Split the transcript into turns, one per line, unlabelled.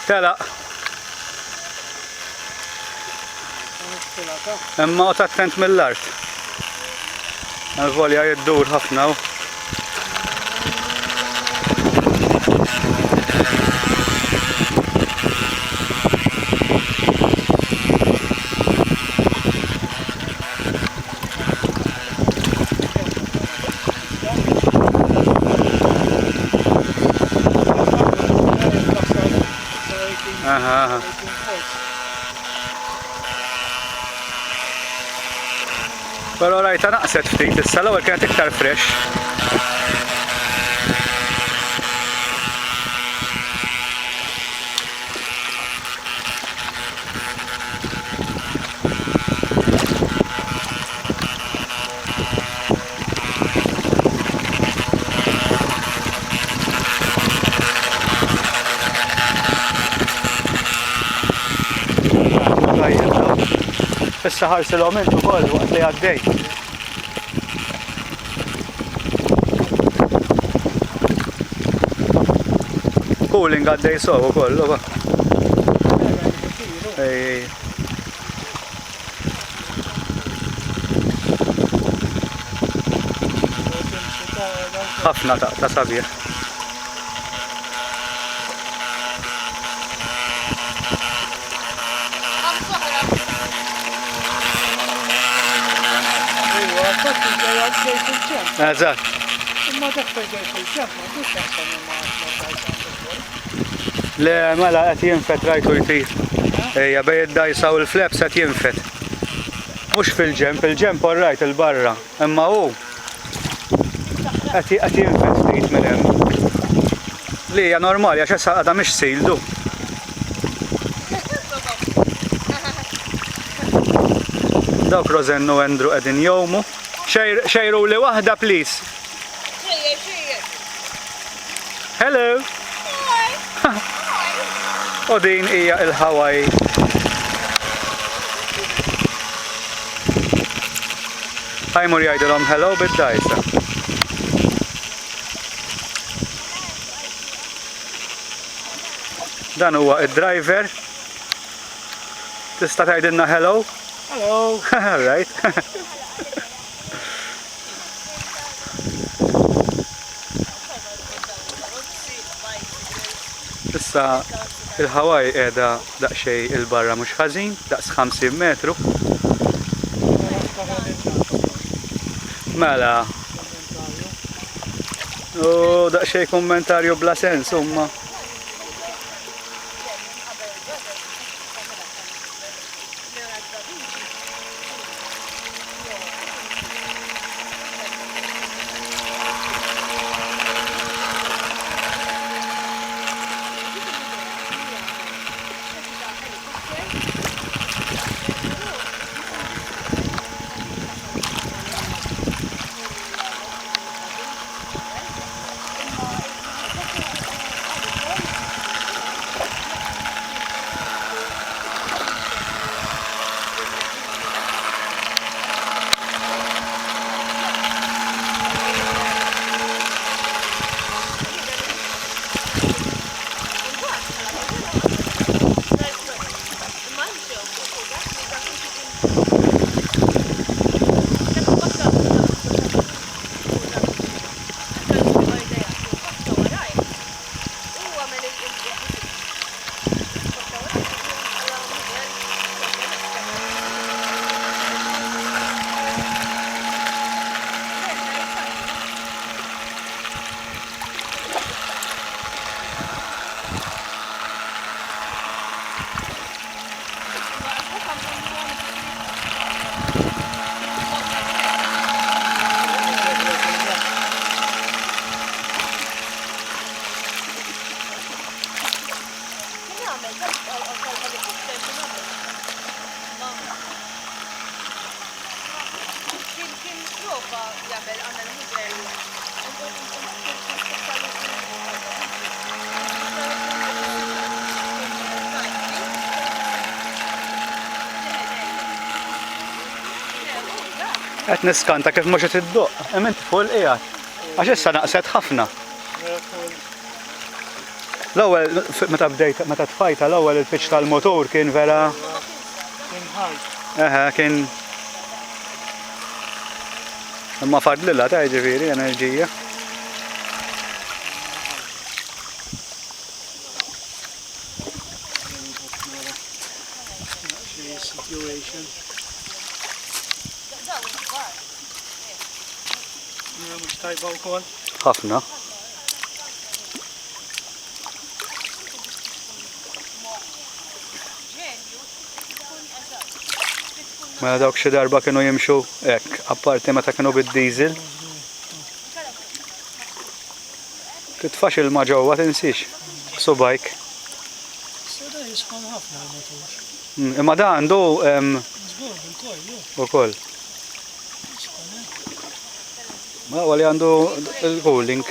Telaq. Imma qod attent mill-art. Il-volja jiddur ħafna. Però rajta naqset ftit, issa l-ewwel kienet iktar fresh. Issa ħarsilhom intu ukoll waqt li għaddej. Cooling għaddej sow ukoll, oba. Ħafna ta' sabiħ. Eżatt. Imma dak ġej fil-ġemp ma tux taħseb imma le, mela qed jinfet rajtu jtif. Ejja bej id-dajsa u l-flaps qed jinfet. Mhux fil-ġemp, il-ġemp orrajt il-barra. Imma hu qed jinfet ftit minn hemm. Li hija normali għax issa għadha mhix sildu. Dawk Rosen u Andrew qegħdin jowmu. Xejru li waħda, please. Hello. U din hija il-Hawaii. Ħajmur jgħidulhom hello bid-dajsa. Dan huwa id-driver. Tista' tgħidilna hello? Hello. Right. Issa il-Hawaii qiegħda daqsxejn il-barra mhux ħażin, daqs 50 metru. Mela. U daqsxejn kummentarju bla sens huma. Qed niskanta kif mhux qed iddoq, hemm inti fuq il-qiegħed. Għax issa naqset ħafna. L-ewwel meta tfajta l-ewwel il-pitch tal-motor kien vera kien imma fadlilha ta' jiġifieri enerġija.
Mhux tajba wkoll.
Ħafna. Mela dawk xi darba kienu jimxu hekk, apparti meta kienu bid-diesel. Titfax il-ma ġewwa tinsix. Subajk.
Sada jisħon ħafna l-motor.
Imma da għandu
Żgur bil-koll,
ukoll. Ma għali għandu il-cooling.